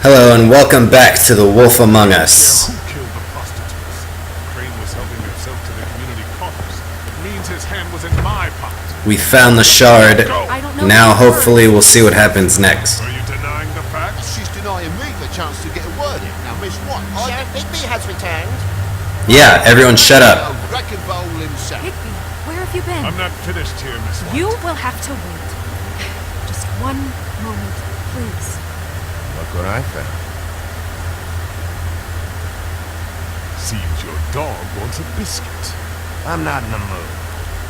Hello and welcome back to The Wolf Among Us. Who killed the prostitutes? Crane was helping himself to the community coffers. It means his hand was in my pocket. We found the shard. I don't know. Now hopefully we'll see what happens next. Are you denying the facts? She's denying me the chance to get a word in. Now, Miss White, Sheriff Bigby has returned. Yeah, everyone shut up. Wrecking Bowl himself. Higby, where have you been? I'm not finished here, Miss White. You will have to wait. Just one moment, please. Look what I found. Seems your dog wants a biscuit. I'm not in the mood.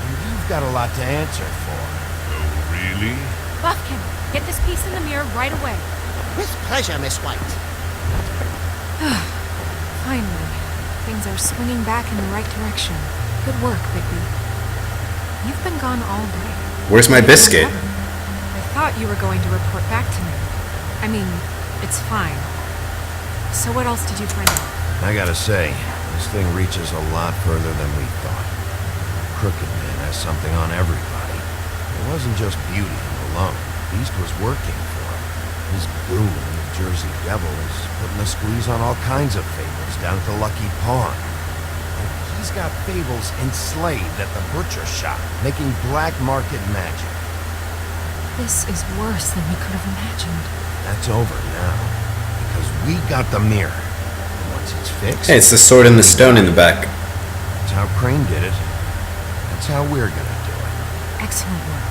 And you've got a lot to answer for. Oh, really? Buffkin, get this piece in the mirror right away. With pleasure, Miss White. Finally, things are swinging back in the right direction. Good work, Bigby. You've been gone all day. Where's my biscuit? I thought you were going to report back to me. I mean, it's fine. So what else did you find out? I gotta say, this thing reaches a lot further than we thought. Crooked Man has something on everybody. It wasn't just beauty alone. Beast was working for him. His goon, the Jersey Devil, is putting the squeeze on all kinds of fables down at the Lucky Pawn. And he's got fables enslaved at the butcher shop, making black market magic. This is worse than we could have imagined. That's over now, because we got the mirror. And once it's fixed... Hey, it's the sword and the stone in the back. That's how Crane did it. That's how we're gonna do it. Excellent work.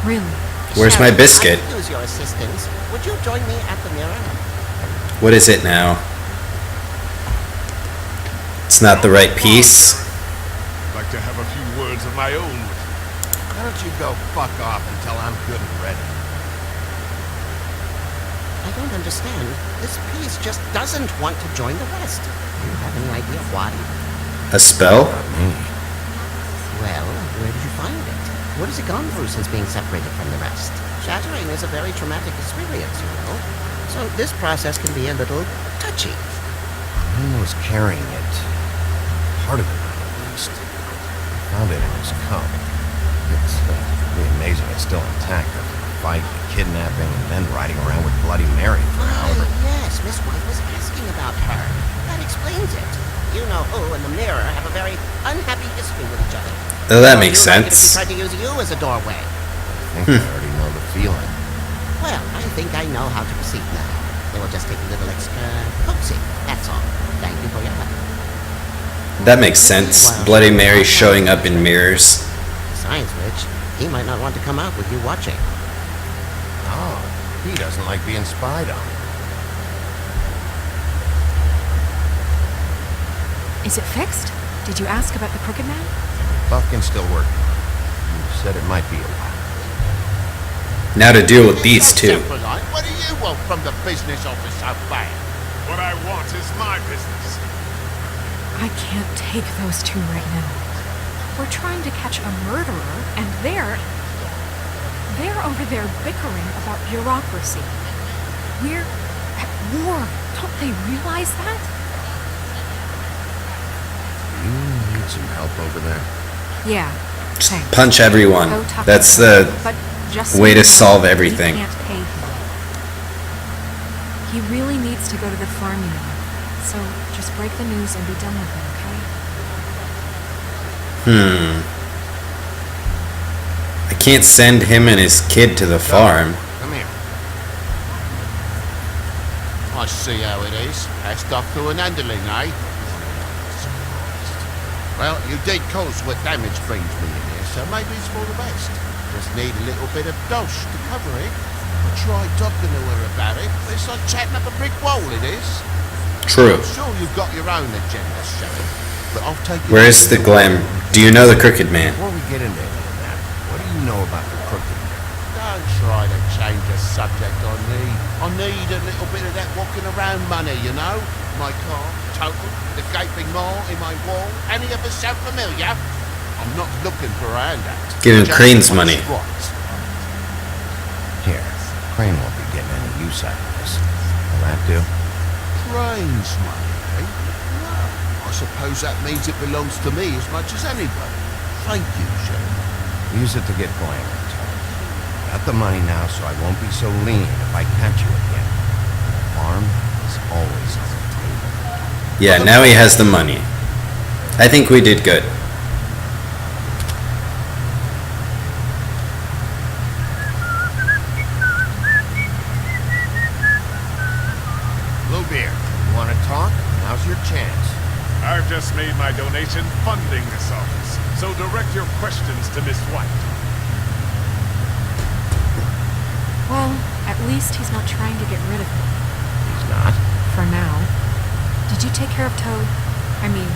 Really. Where's my Sheriff, biscuit? I could use your assistance. Would you join me at the mirror? What is it now? It's not the right piece. I'd like to have a few words of my own with you. Why don't you go fuck off until I'm good and ready? I don't understand. This piece just doesn't want to join the rest. Do you have any idea why? A spell? Not me. Well, where did you find it? What has it gone through since being separated from the rest? Shattering is a very traumatic experience, you know. So this process can be a little touchy. Crane was carrying it. Part of it, at least. Found it in his cup. It's really amazing it's still intact after the fight, the kidnapping, and then riding around with Bloody Mary for however... Yes, Miss White was asking about her. That explains it. You know who and the mirror have a very unhappy history with each other. Oh, that makes You like it if sense. She tried to use you as a doorway. I think I already know the feeling. Well, I think I know how to proceed now. It will just take a little extra coaxing, that's all. Thank you for your help. That makes sense. Bloody Mary showing up in mirrors. Besides which, he might not want to come out with you watching. Oh, he doesn't like being spied on. Is it fixed? Did you ask about the Crooked Man? Buffkin's still working. He said it might be a while. Now to deal with these two. What do you want from the business office so bad? What I want is my business. I can't take those two right now. We're trying to catch a murderer, and they're over there bickering about bureaucracy. We're at war. Don't they realize that? You need some help over there? Yeah, thanks. Punch everyone. Go tough That's on him. the But just so way you to know, solve everything. We can't pay him. He really needs to go to the farm, you know. So just break the news and be done with it, okay? I can't send him and his kid to the farm. Come here. I see how it is. Passed off to an underling, eh? Well, you did cause what damage brings me in here, so maybe it's for the best. Just need a little bit of dosh to cover it. I tried talking to her about it, but it's like chatting up a brick wall, it is. True. I'm sure you've got your own agenda, Sheriff, but I'll take it. Where's the glam? Do you know the Crooked Man? Before we get into any of that, what do you know about the Crooked Man? Don't try to change the subject on me. I need a little bit of that walking around money, you know? My car, total, the gaping maw in my wall. Any of us sound familiar? I'm not looking for a handout. Give him Just Crane's what's money. right. Here, Crane won't be getting any use out of this. Will that do? Crane's money, eh? Well, I suppose that means it belongs to me as much as anybody. Thank you, Sheriff. Use it to get glamour, Tony. Got the money now, so I won't be so lean if I catch you again. Farm, is always on the table. Yeah, now he has the money. I think we did good. Bluebeard, you want to talk? Now's your chance. I've just made my donation funding this office, so direct your questions to Miss White. Well, at least he's not trying to get rid of me. He's not. For now. Did you take care of Toad? I mean,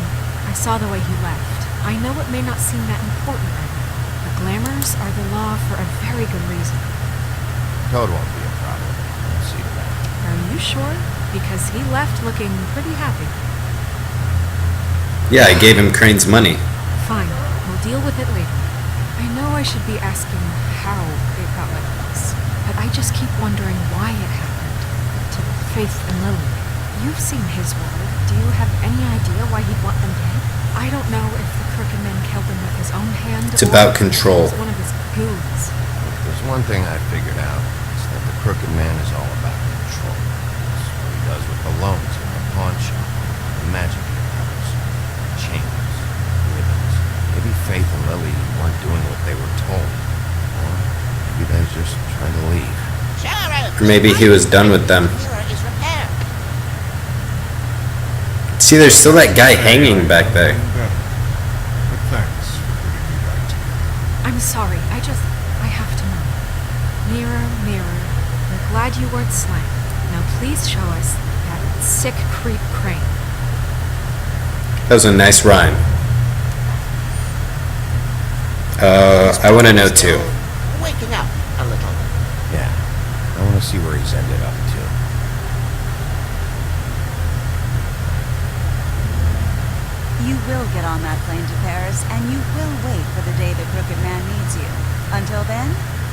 I saw the way he left. I know it may not seem that important right now, but glamours are the law for a very good reason. Toad won't be a problem. I'll see to that. Are you sure? Because he left looking pretty happy. Yeah, I gave him Crane's money. Fine, we'll deal with it later. I know I should be asking how it got like this, but I just keep wondering why it happened. To Faith and Lily. You've seen his world. Do you have any idea why he'd want them dead? I don't know if the Crooked Man killed them with his own hand. It's or about if it control. was one of his goons. If there's one thing I figured out, it's that the Crooked Man is all about control. It's what he does with the loans in the pawn shop, the magic he powers, chains, ribbons. Maybe Faith and Lily weren't doing what they were told. Or maybe they just tried to leave. Sheriff! Or maybe he was done with them. Mirror is repaired. See, there's still that guy hanging back there. Better. But thanks for putting me right. I'm sorry, I have to know. Mirror, mirror, we're glad you weren't slain. Now please show us that sick creep Crane. That was a nice rhyme. I want to know too. Waking up a little. Yeah, I want to see where he's ended up, too. You will get on that plane to Paris, and you will wait for the day the Crooked Man needs you. Until then,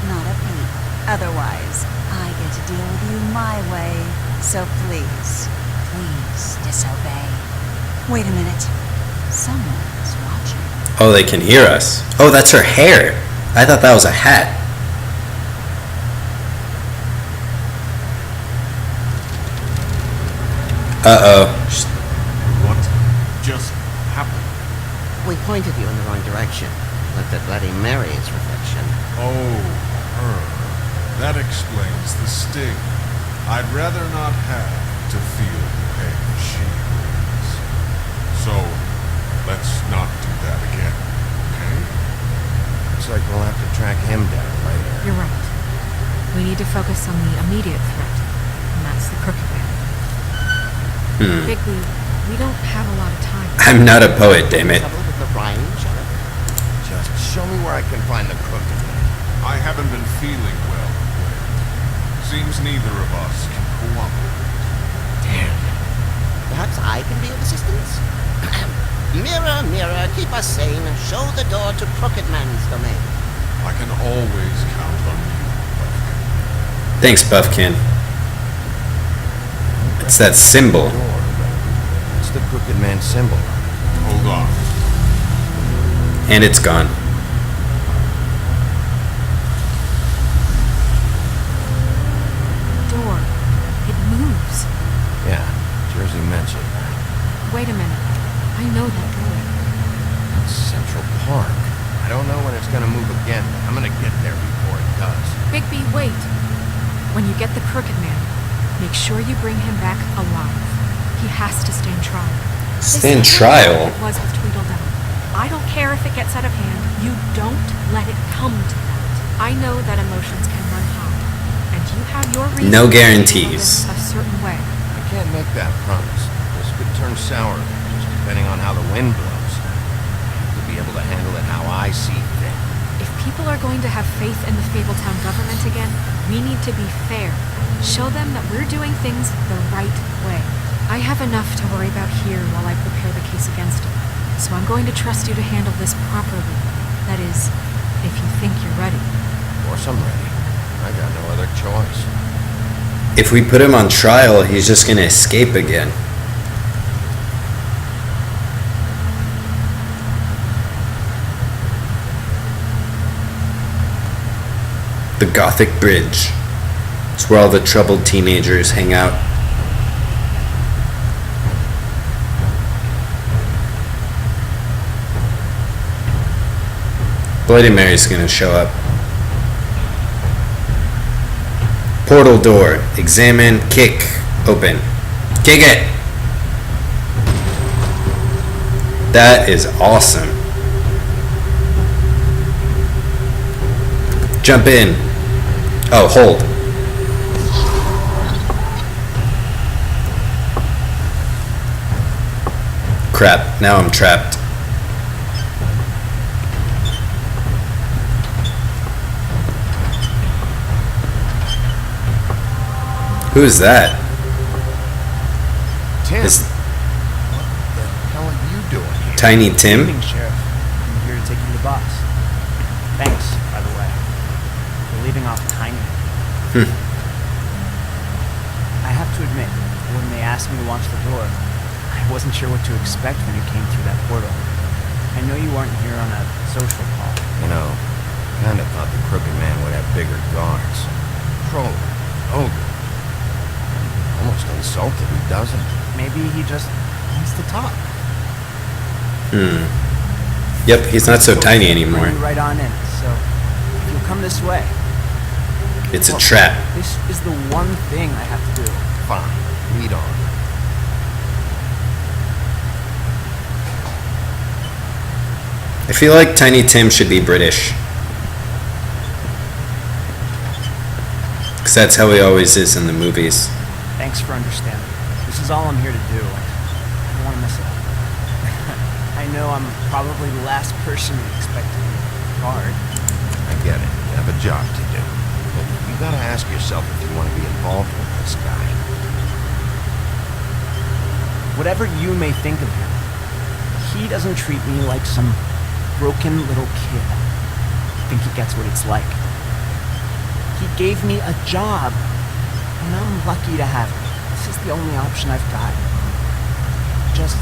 not a peep. Otherwise, I get to deal with you my way. So please, please disobey. Wait a minute. Someone's watching. Oh, they can hear us. Oh, that's her hair. I thought that was a hat. Uh-oh. What just happened? We pointed you in the wrong direction. Looked at Bloody Mary's reflection. Oh, her. That explains the sting. I'd rather not have to feel the pain she brings. So, let's not do that again, okay? Looks like we'll have to track him down later. You're right. We need to focus on the immediate threat, and that's the Crooked Man. Bigby, we don't have a lot of time. I'm not a poet, damn it. Trouble with the rhyme, Sheriff? Just show me where I can find the Crooked Man. I haven't been feeling well. Seems neither of us can cooperate. Damn. Perhaps I can be of assistance? Mirror, mirror, keep us sane. Show the door to Crooked Man's domain. I can always count on you, Buffkin. Thanks, Buffkin. It's that symbol. Door, but what's the Crooked Man symbol? Hold on. And it's gone. Door. It moves. Yeah, Jersey mentioned that. Wait a minute. I know that door. That's Central Park. I don't know when it's gonna move again, but I'm gonna get there before it does. Bigby, wait. When you get the Crooked Man, make sure you bring him back alive. He has to stand trial. Stand This is trial? what it was with Tweedledum. I don't care if it gets out of hand. You don't let it come to that. I know that emotions can run high, and you have your reasons. No for guarantees. feeling this a certain way. I can't make that promise. This could turn sour, just depending on how the wind blows. I have to be able to handle it how I see fit. If people are going to have faith in the Fabletown government again, we need to be fair. Show them that we're doing things the right way. I have enough to worry about here while I prepare the case against him. So I'm going to trust you to handle this properly. That is, if you think you're ready. Of course I'm ready. I got no other choice. If we put him on trial, he's just gonna escape again. The Gothic Bridge. It's where all the troubled teenagers hang out. Bloody Mary's gonna show up. Portal door. Examine. Kick. Open. Kick it! That is awesome. Jump in. Oh, hold. Crap, now I'm trapped. Who's that? Tim, Is what the hell are you doing here? Tiny Tim? Evening, Sheriff. I'm here to take you to the boss. Thanks, by the way, for leaving off Tiny. I have to admit, when they asked me to watch the door, I wasn't sure what to expect when you came through that portal. I know you weren't here on a social call. You know, kind of thought the Crooked Man would have bigger guards. Troll, ogre. Almost insulted he doesn't. Maybe he just wants to talk. Yep, he's not so tiny anymore. Bring you right on in. So, if you'll come this way. It's a Look, trap. This is the one thing I have to do. Fine, lead on. I feel like Tiny Tim should be British. Because that's how he always is in the movies. Thanks for understanding. This is all I'm here to do. I don't want to mess it up. I know I'm probably the last person expecting guard. I get it. You have a job to do. But you gotta ask yourself if you want to be involved with this guy. Whatever you may think of him, he doesn't treat me like some broken little kid. I think he gets what it's like. He gave me a job, and I'm lucky to have it. This is the only option I've got. Just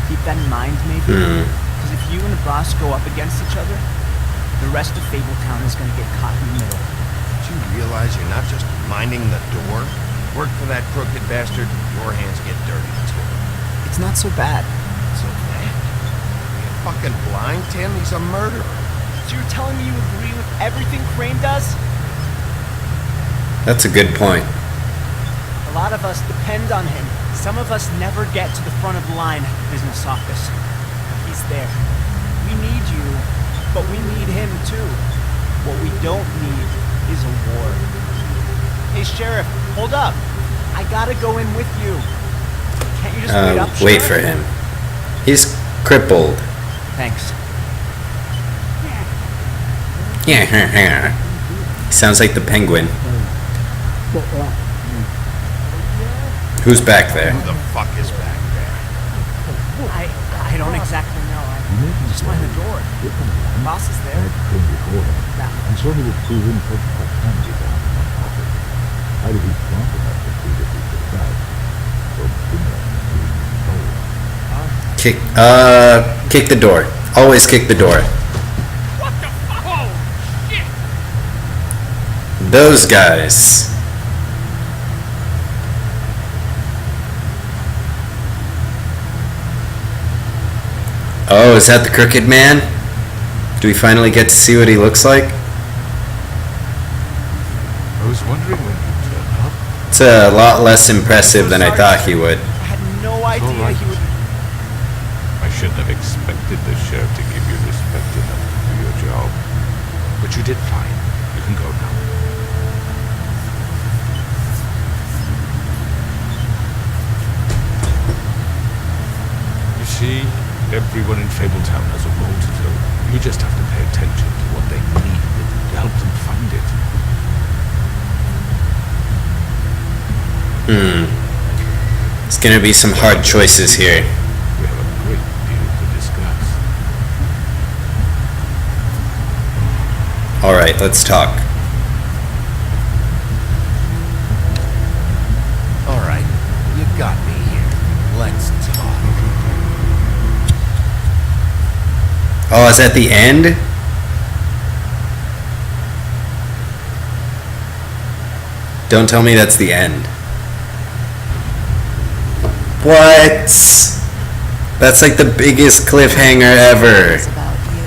keep that in mind, maybe. Because if you and the boss go up against each other, the rest of Fabletown is going to get caught in the middle. Do you realize you're not just minding the door? Work for that crooked bastard, your hands get dirty too. It's not so bad. So bad. Are you fucking blind, Tim? He's a murderer. So you're telling me you agree with everything Crane does? That's a good point. A lot of us depend on him. Some of us never get to the front of the line at the business office. He's there. We need you, but we need him too. What we don't need is a war. Hey, Sheriff, hold up. I gotta go in with you. Can't you just wait up, Wait Sheriff? for him. He's crippled. Thanks. Yeah, sounds like the penguin. Who's back there? Who the fuck is back there? I don't exactly know. I just mind the door. The boss is there. Now, And so he was proven such a handy down in my pocket. How did he strong enough to see that he could die? So, Kick the door. Always kick the door. What the fuck? Oh, shit! Those guys. Oh, is that the Crooked Man? Do we finally get to see what he looks like? I was wondering when you'd turn up. It's a lot less impressive than I thought he would. I had no idea right. he would. I shouldn't have expected the sheriff to give you respect enough to do your job. But you did fine. You can go now. You see, everyone in Fabletown has a role to fill. You just have to pay attention to what they need to help them find it. It's gonna be some hard choices here. We have a great deal to discuss. Alright, let's talk. All right, you got me here. Let's talk. Oh, is that the end? Don't tell me that's the end. What? That's like the biggest cliffhanger ever. It's about you.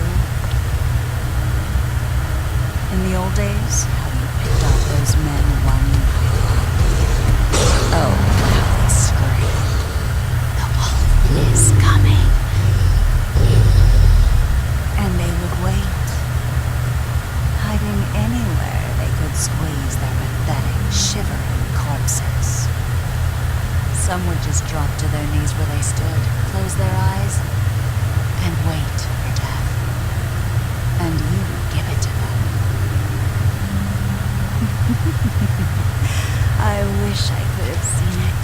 corpses. Some would just drop to their knees where they stood, close their eyes, and wait for death. And you would give it to them. I wish I could have seen it.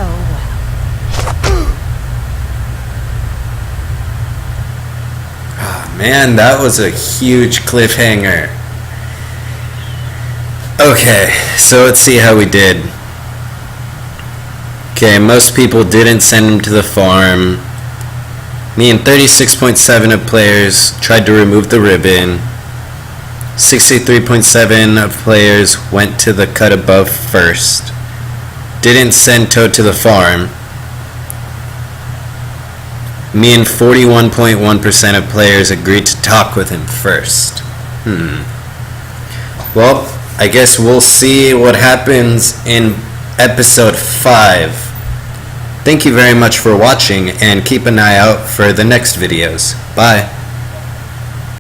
Oh well. Man, that was a huge cliffhanger. Okay, so let's see how we did. Okay, most people didn't send him to the farm. Me and 36.7 of players tried to remove the ribbon. 63.7 of players went to the cut above first. Didn't send Toad to the farm. Me and 41.1% of players agreed to talk with him first. Well, I guess we'll see what happens in episode 5. Thank you very much for watching, and keep an eye out for the next videos. Bye.